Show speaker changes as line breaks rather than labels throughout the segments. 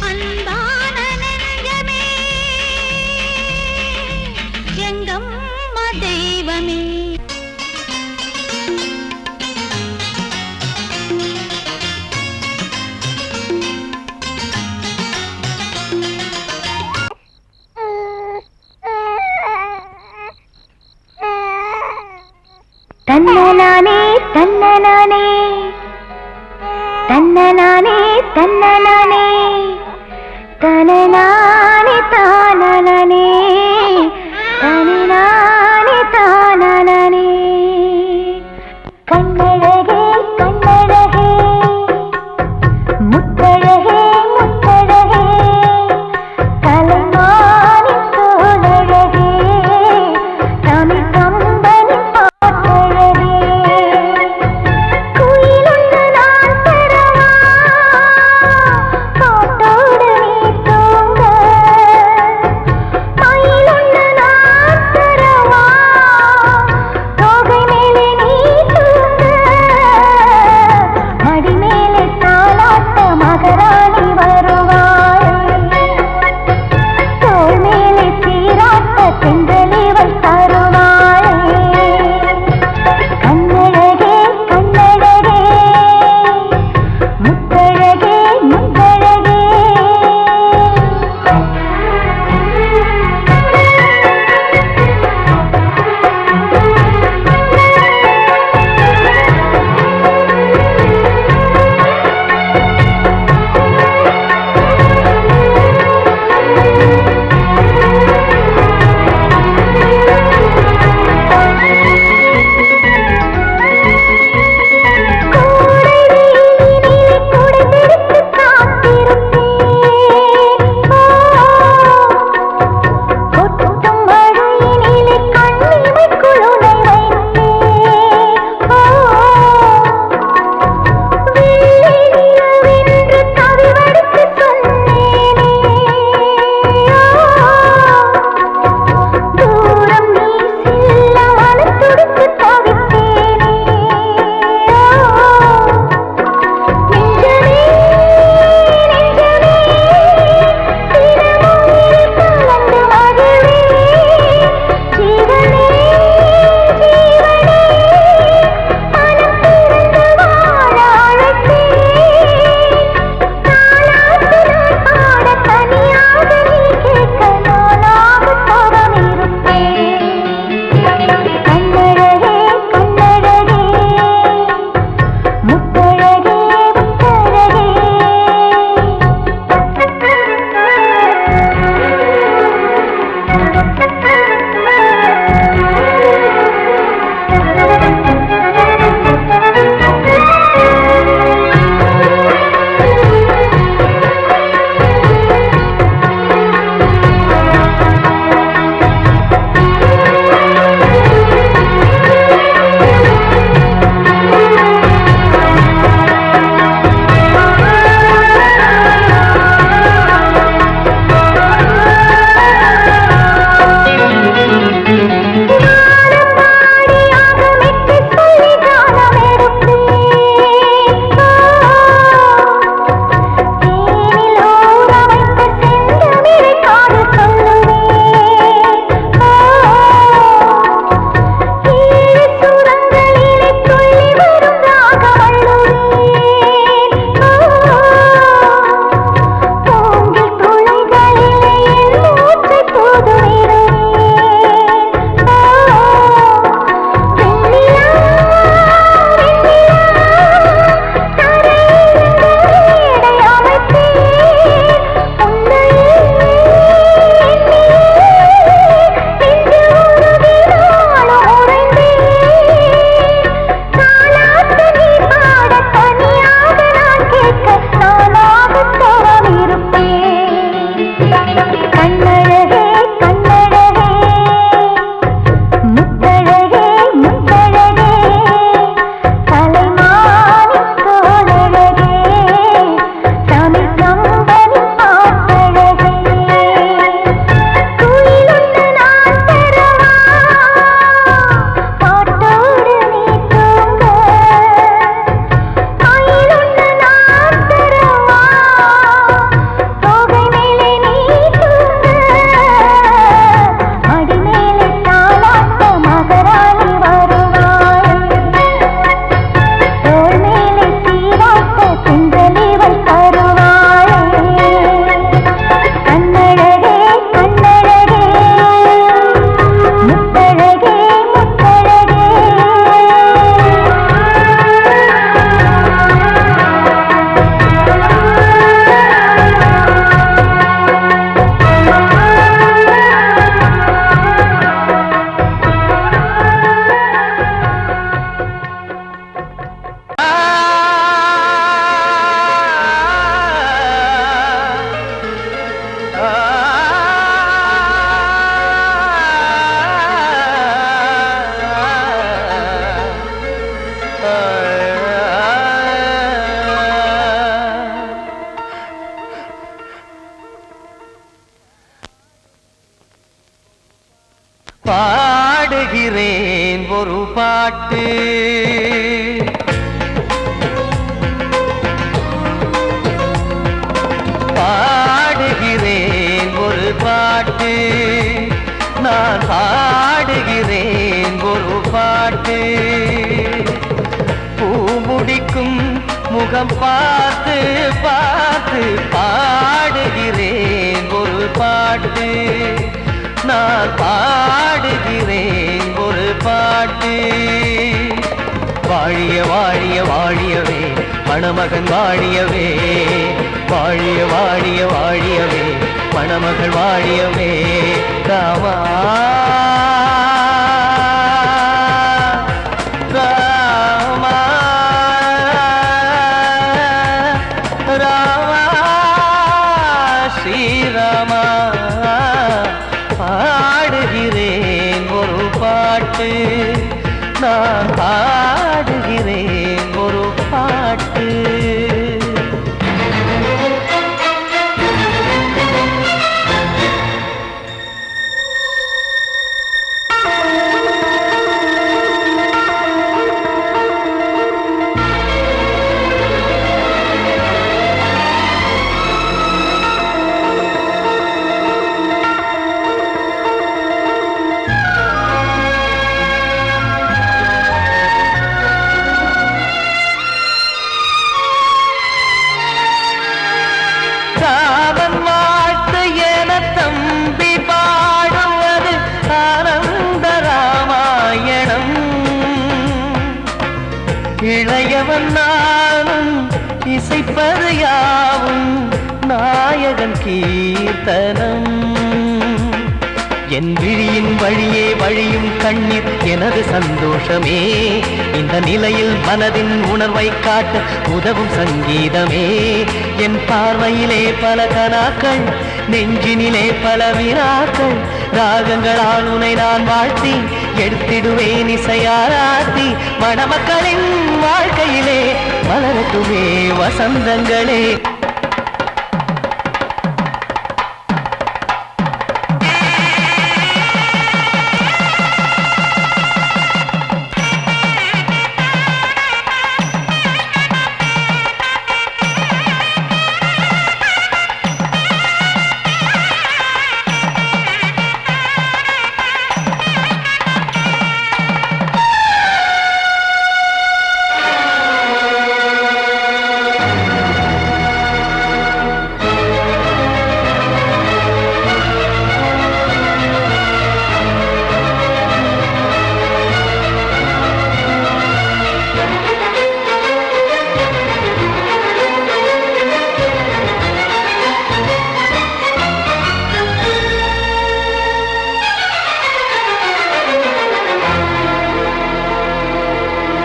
அன்பான நெஞ்சமே எங்கம்மா தெய்வமே. தன்னனானே தன்னனானே தன்னனானே தன்னனானே தனனானே தானனே தனனானே தானனே. கண்ணழகே கண்ணழகே முத்தழகே முத்தழகே தலைமானி தோழழகே தமிழ் கம்பனி பாட்டழகே. குயிலொன்று நான் பெறவா பாட்டோடு நீ தூங்க மயிலொன்று
பாட்டு. பாடுகிறேன் ஒரு பாட்டு, நான் பாடுகிறேன் ஒரு பாட்டு. பூ முடிக்கும் முகம் பார்த்து பார்த்து பாடுகிறேன் ஒரு பாட்டு, நான் பாடுகிறேன் ஒரு பாட்டு. வாழிய வாழிய வாழியவே மணமகன் வாழியவே, வாழிய வாழிய வாழியவே மணமகள் வாழியவே. ராமா ராமா ராமா ஸ்ரீராமா. பாடுகிறேன் ஒரு பாட்டு, நான் பாடுகிறேன் ஒரு பாட்டு. ராமன் வாழ்த்து என தம்பி பாடுவது ஆனந்த ராமாயணம். இளையவன் நானும் இசைப்பது யாவும் நாயகன் கீர்த்தனம். என் விழியின் வழியே வழியும் கண்ணீர் எனது சந்தோஷமே. இந்த நிலையில் மனதின் உணர்வை காட்ட உதவும் சங்கீதமே. என் பார்வையிலே பல கனாக்கள், நெஞ்சினிலே பல வினாக்கள். ராகங்களால் உனை நான் வாழ்த்தி எடுத்திடுவேன் இசையாராத்தி. மணமக்களின் வாழ்க்கையிலே மலரட்டுமே வசந்தங்களே.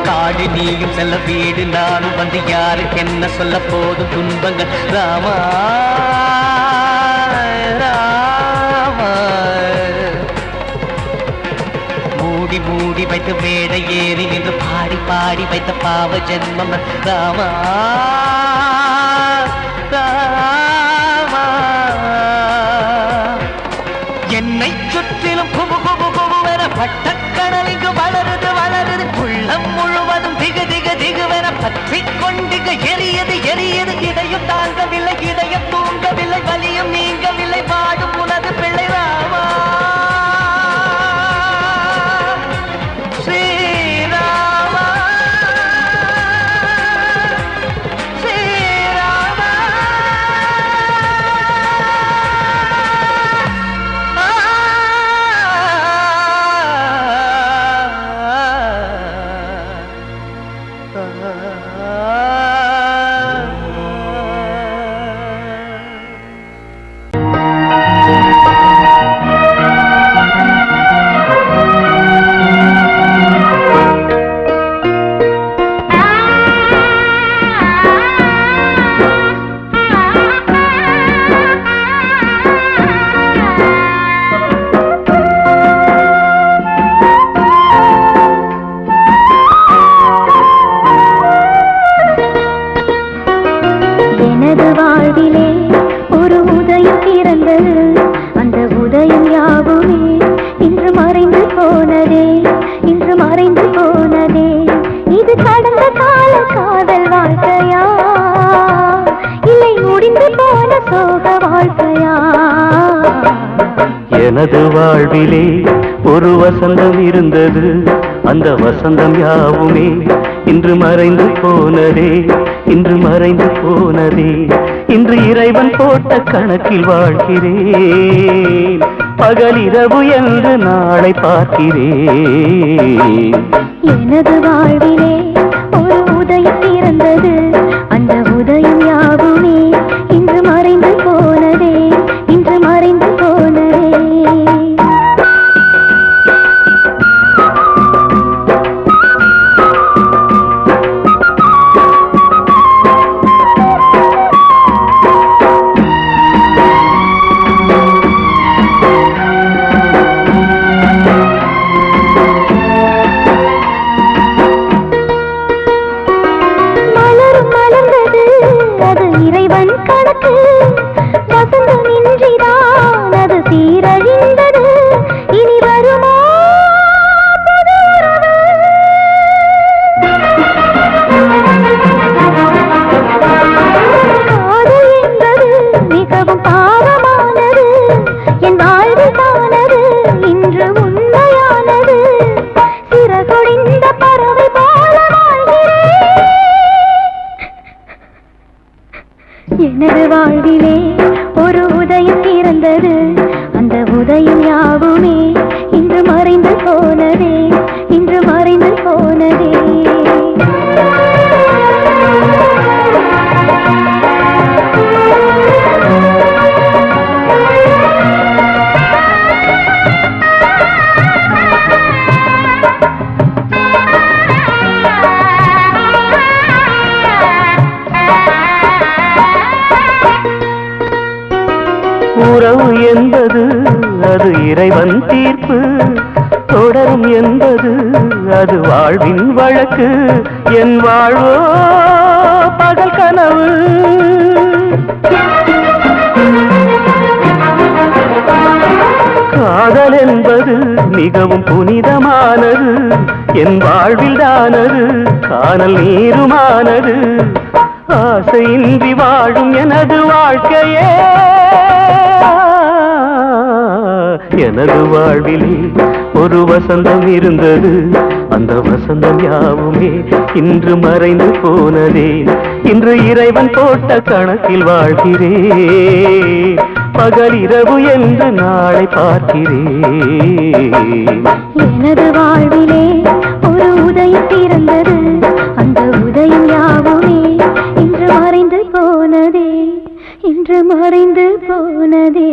காடு நீயும் செல்ல வீடு நானும் வந்து யாருக்கு என்ன சொல்ல போதும் துன்பங்கள். ராமா ராமா மூடி மூடி வைத்த மேடை ஏறி நின்று பாடி பாடி வைத்த பாவ ஜென்மம். ராமா ராமா என்னை சுற்றிலும் குபு குபு குபுவென பட்டக்கடல் இங்கு வளருது வளருது. உள்ளம் முழுவதும் திகு திகு திகுவென பற்றிக் கொண்டிக எரியது எரியது. இதயம் தாங்கவில்லை, இதயம் தூங்கவில்லை, வலியும் நீங்கவில்லை. பாடும் உனது பிள்ளை ராமா ஸ்ரீராமா ஸ்ரீராமா.
எனது வாழ்விலே ஒரு உதயம் பிறந்தது. அந்த உதயம் யாவுமே இன்று மறைந்து போனதே, இன்று மறைந்து வாழ்க்கையா?
எனது வாழ்விலே ஒரு வசந்தம் இருந்தது, அந்த வசந்தம் யாவுமே இன்று மறைந்து போனதே, இன்று மறைந்து போனதே. இன்று இறைவன் போட்ட கணக்கில் வாழ்கிறேன், பகலிரவு என்று நாளை பார்க்கிறேன்.
எனது வாழ்விலே ஒரு உதயம் பிறந்தது, அந்த உதயம் யாவுமே இன்று மறைந்து போனதே, இன்று மறைந்து போனதே. இறைவன் கணக்கு வசந்தம் இன்றிதான் அது சீரழிந்தது. இனி வருமோ காதல் என்பது மிகவும் பாவமானது, என் வாழ்வில் தானது இன்று உண்மையானது. சிறகுடிந்த பறவை போல வாழ்கிறேன். எனது வாழ்விலே ஒரு உதயம் பிறந்தது, அந்த உதயம் யாவுமே இன்று மறைந்து போனதே, இன்று மறைந்து போனதே.
உறவு என்பது அது இறைவன் தீர்ப்பு, தொடரும் என்பது அது வாழ்வின் வழக்கு. என் வாழ்வோ பகல் கனவு, காதல் என்பது மிகவும் புனிதமானது, என் வாழ்வில் தானது காணல் நீருமானது. ஆசையின்றி வாழும் எனது வாழ்க்கையே, எனது வாழ்விலே ஒரு வசந்தம் இருந்தது, அந்த வசந்தம் யாவுமே இன்று மறைந்து போனதே, இன்று இறைவன் போட்ட கணக்கில் வாழ்கிறேன், பகலிரவு என்று நாளை பார்க்கிறேன்.
எனது வாழ்விலே ஒரு உதயம் பிறந்தது, அந்த உதயம் யாவுமே இன்று மறைந்து போனதே, இன்று மறைந்து போனதே.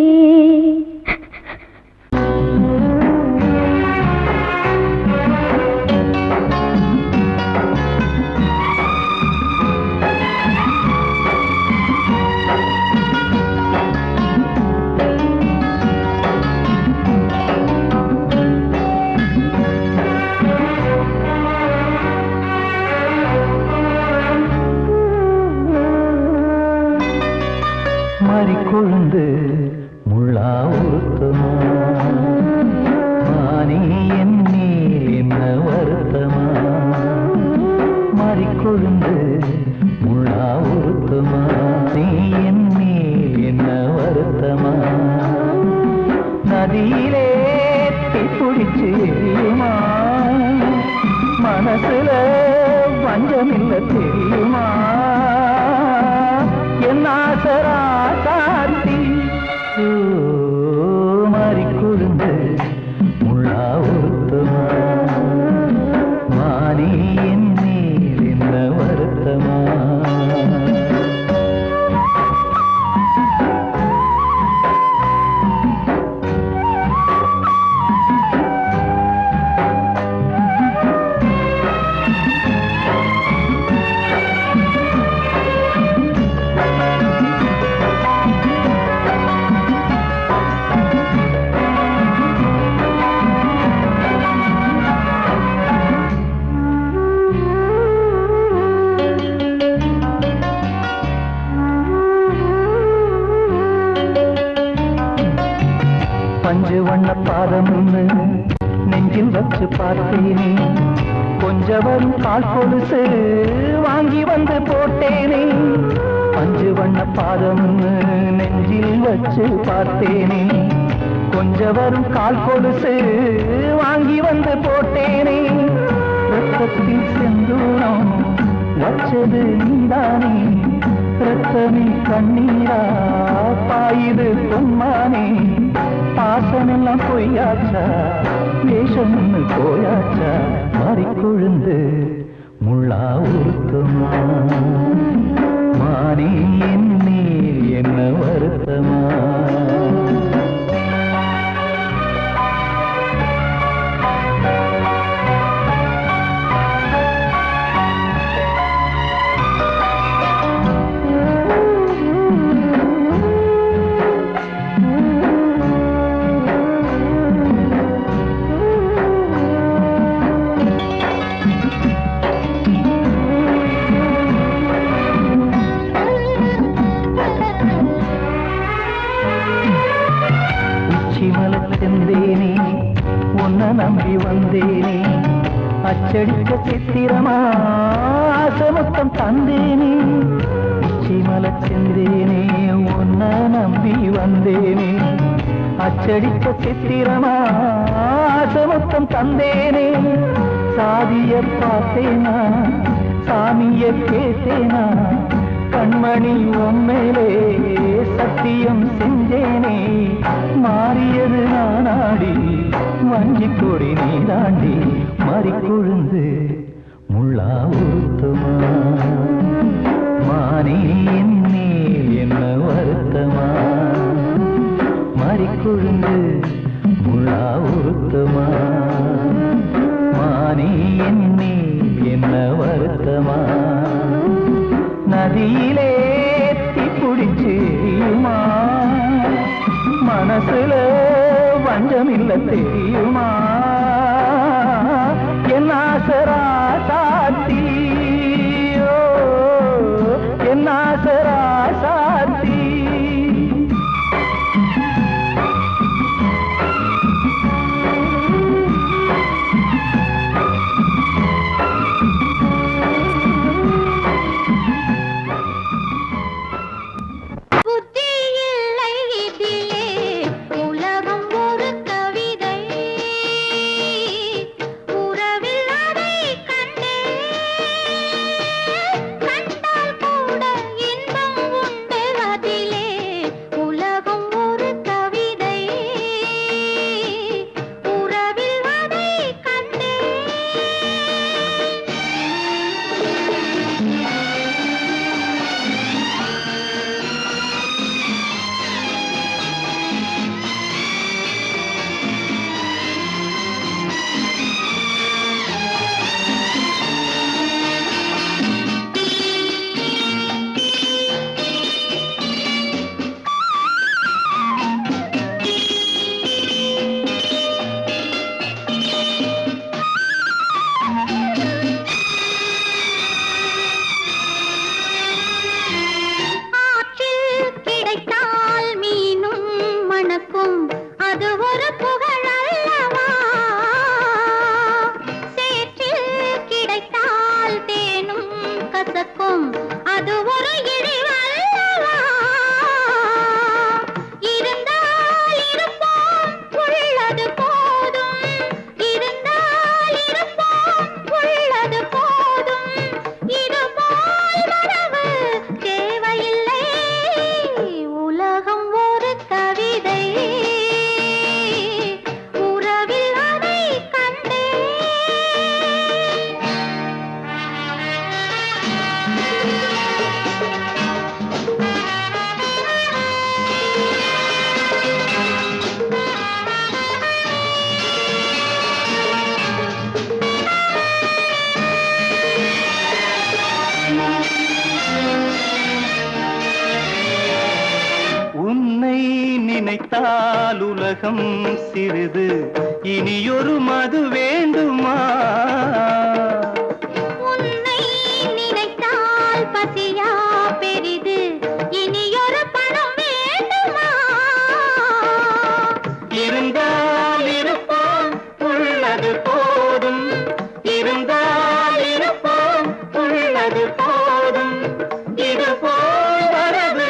மறிக்கொழுந்து முள்ளா உருத்தமா, மானே என் மேல் என்ன வருத்தமா. மறிக்கொழுந்து முள்ளா உருத்தமா, நீ என் மேல் என்ன வருத்தமா. நதியிலே தீப்பிடிச்சு எரியுமா, மனசுல பஞ்சமில்ல தெரியுமா. என் ஆசரா சாந்தி மாறிக்கொழுந்து முள்ளா உருத்தமா, மானே என் மேல் என்ன வருத்தமா. பஞ்சு வண்ண பாதம் நெஞ்சில் வச்சு பார்த்தேனே, கொஞ்சம் வரும் கால் கொலுசு வாங்கி வந்து போட்டேனே. பஞ்சு வண்ண பாதம்னு நெஞ்சில் வச்சு பார்த்தேனே, கொஞ்ச வரும் கால் கொலுசு வாங்கி வந்து போட்டேனே, ரத்தத்தில் செந்தூரம் வச்சது நீதானே, ரத்தமே கண்ணீரா பாயுது பொன்மானே, பாசமெல்லாம் பொய்யாச்சா வேஷம்னு போயாச்சா, மாறிக்கொழுந்து முள்ளா உருத்தமா, மானே என் மேல் என்ன வருத்தமா. செந்தேனே உன்னை நம்பி வந்தேனே, அச்சடிக்க சித்திரமா ஆசமுத்தம் தந்தேனே, உச்சிமல செந்தேனே உன்னை நம்பி வந்தேனே, அச்சடிக்க சித்திரமா ஆசமுத்தம் தந்தேனே, சாதிய பார்த்தேனா சாமிய கேட்டேனா, கண்மணி உம்மேலே சத்தியம் செஞ்சேனே, மாறியது நானாடி வஞ்சி கொடி நீதாண்டி, மாறிக்கொழுந்து முள்ளா உருத்தமா, மானே என் மேல் என்ன வருத்தமா, மாறிக்கொழுந்து முள்ளா உருத்தமா, மானே என் மேல் என்ன வருத்தமா. நதியிலே தீப்பிடிச்சுமா மனசுல வஞ்சமில்ல தெரியுமா, என் ஆசரா சாத்தி என் ஆசரா சாத்தி. நினைத்தால் உலகம் சிறிது, இனியொரு மது வேண்டுமா?
உன்னை நினைத்தால் பசியா பெரிது, இனியொரு பணம் வேண்டுமா?
இருந்தால் இருப்போம் உள்ளது போதும், இருந்தால் இருப்போம் உள்ளது போதும், இது போல் வரது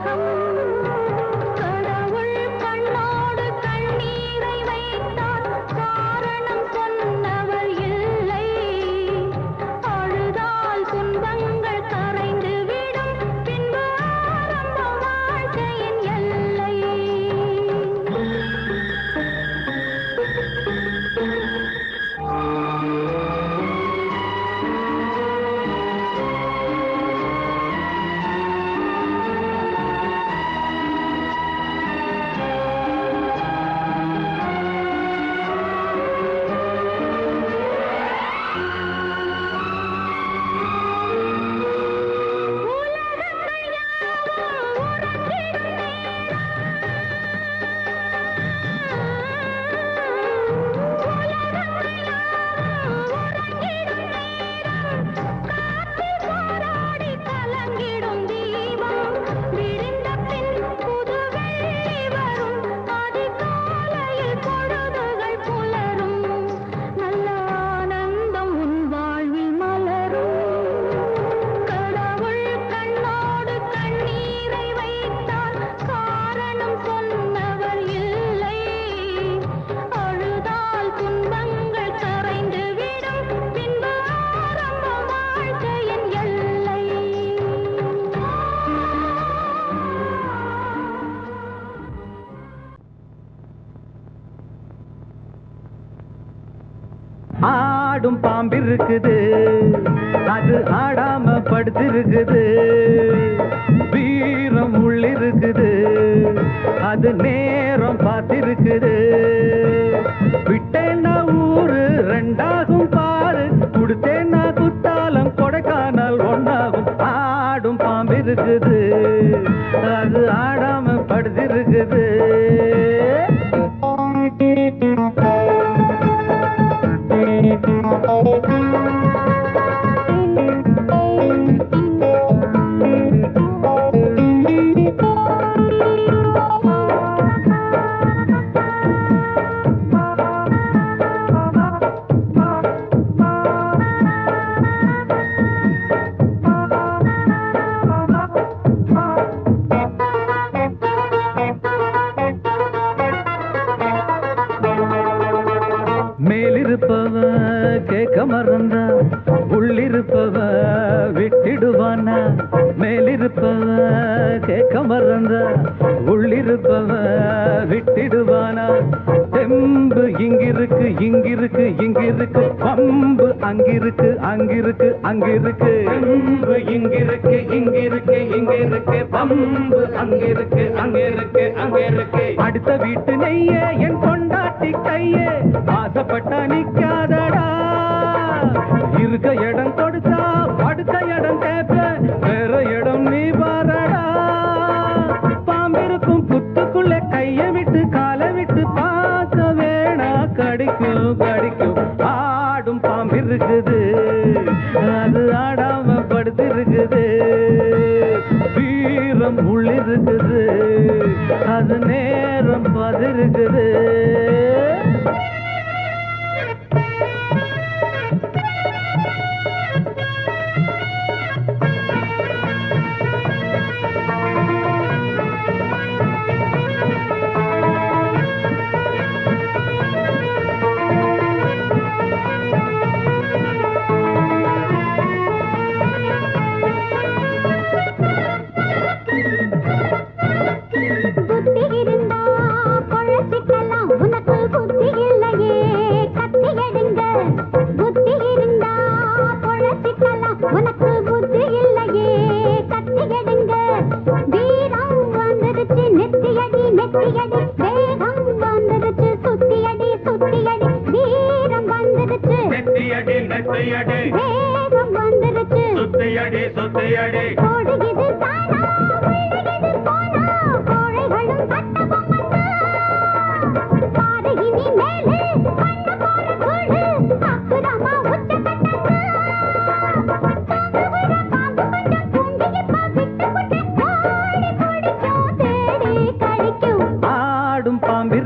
மேகம் கடவுள் கண்ணோடு கண்ணீரை வைத்தார் காரணம் சொன்னவர் இல்லை அழுதால் துன்பங்கள் கரைந்து விடும் பின்பு ஆரம்ப வாழ்க்கையின் எல்லை போராடி கலங்கிடும் தீபம் விரிந்த பின் புது வெள்ளி வரும் அதிகாலையில் பொழுதுகள் புலரும் நல்ல ஆனந்தம் உன் வாழ்வில் மலரும் கடவுள் கண்ணோடு கண்ணீரை வைத்தார் காரணம் சொன்னவர் இல்லை அழுதால் துன்பங்கள் கரைந்து விடும் பின்பு ஆரம்ப வாழ்க்கையின் எல்லை
ஆடும் பாம்பிருக்குது அது ஆடாம படுத்திருக்குது வீரம் உள்ளிருக்குது அது நேரம் பார்த்திருக்குது விட்டேன்னா ஊரு ரெண்டாகும் பாரு கொடுத்தேன்னா குத்தாலம் கொடைக்கானல் ஒன்னாகும் ஆடும் பாம்பிருக்குது அது ஆடாம படுத்திருக்குது மேலிருப்பவ கேட்க மறந்தா உள்ளிருப்பவ விட்டிடுவானா மேலிருப்பவ கேட்க மறந்தா உள்ளிருப்பவ விட்டிடுவானா தெம்பு இங்கிருக்கு இங்கிருக்கு இங்கிருக்கு பம்பு அங்கிருக்கு அங்கிருக்கு அங்கிருக்கு தெம்பு இங்கிருக்கு இங்கிருக்கு இங்கிருக்கு பம்பு அங்கிருக்கு அங்கிருக்கு அங்கிருக்கு அடுத்த வீட்டு நெய்ய என் கொண்டாட்டி கையே ஆசைப்பட்டா நிக்காதடா இருக்க இடம் கொடுத்தா படுத்த இடம் கேட்ப வேற இடம் நீ பாரடா பாம்பிருக்கும் புத்துக்குள்ள கைய விட்டு காலை விட்டு பார்க்க வேணா கடிக்கும் கடிக்கும் ஆடும் பாம்பிருக்குது அது ஆடாம படுத்திருக்குது வீரம் உள்ளிருக்குது அது நேரம் பதிருக்குது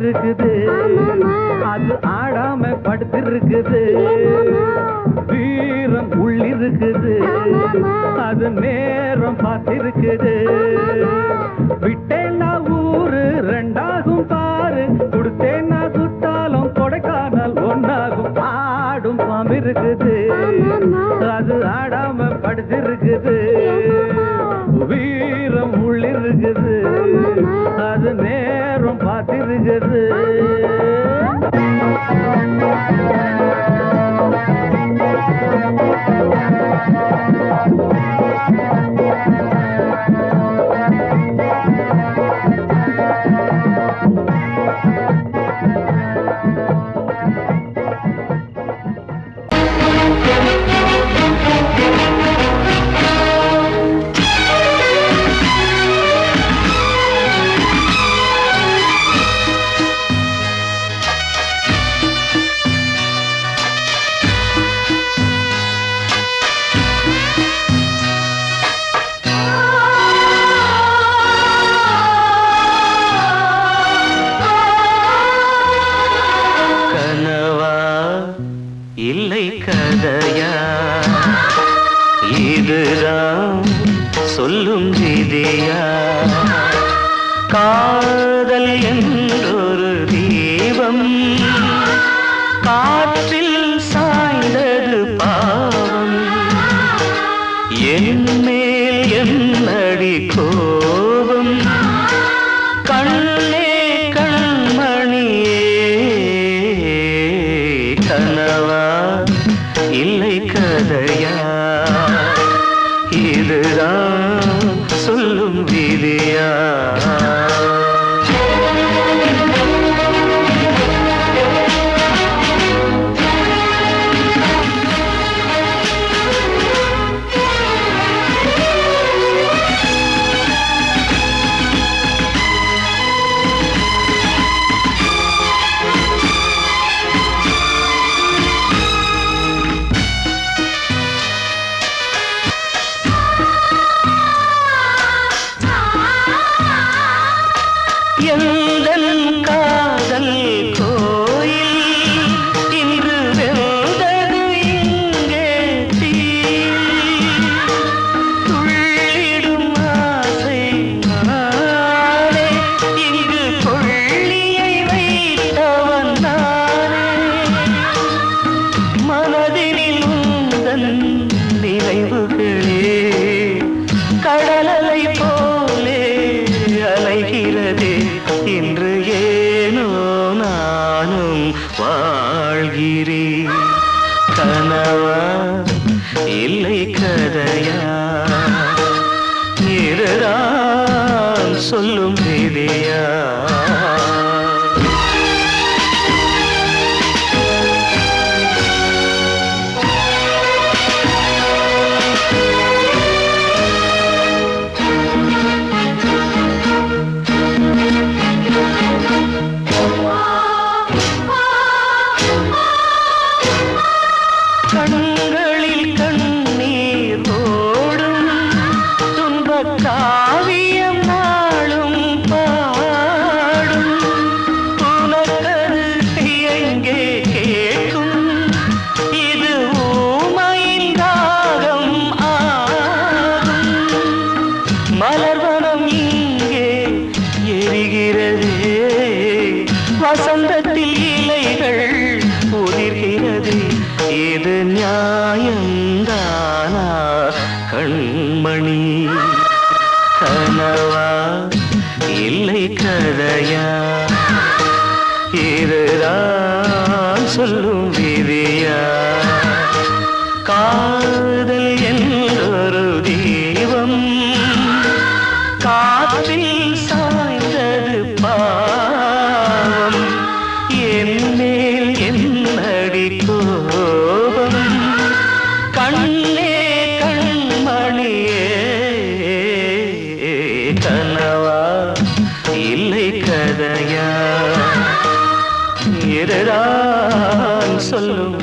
இருக்குது அது ஆடாம படுத்திருக்குது வீரம் உள்ளிருக்குது அது நேரம் பார்த்திருக்குது விட்டேன்னா ஊரு ரெண்டாகும் பாரு கொடுத்தேன்னா குத்தாலும் கொடைக்கானல் ஒன்னாகும் ஆடும் பாம்பு இருக்குது அது ஆடாம படுத்திருக்குது வீரம் உள்ளிருக்குது அது நேரம் பார்த்திருக்குது
இல்லை கதையா இதுதான் சொல்லும் விதியா காதல் என்றொரு தீபம் காற்றில் சாய்ந்தது பாவம் என் மேல் என்னடி கோபம் கண்ணே கண்மணியே கனவா இல்லை கதையா இதுதான் சொல்லும் விதியா எந்தன் காதல் கோயில் இன்று வெந்தது இங்கே தீ துள்ளிடும் ஆசை நானே இங்கு கொள்ளியை வைத்தவன் நானே மனதினில் உந்தன் நினைவுகளே கடலலை போலே அலைகிறதே இன்று ஏனோ நானும் வாழ்கிறேன் கனவா இல்லை கதையா இதுதான் சொல்லும் விதியா கண்களில் கண்ணீர் ஓடும் துன்பக் காவியம் நாளும் பாடும் உனக்கது எங்கே கேட்கும் இது ஊமையின் ராகம் ஆகும் மலர்வனம் இங்கே எரிகிறதே வசந்தத்தில் இலைகள் உதிர்கிறது இது நியாயந்தானா கண்மணி கனவா இல்லை கதையா இதுதான் சொல்லும் விதியா காதல் என்றொரு தீபம் காற்றில் சாய்ந்தது பாவம் என் மேல் என்னடி கோபம் கண்ணே கண்மணியே கனவா இல்லை கதையா இதுதான் சொல்லும்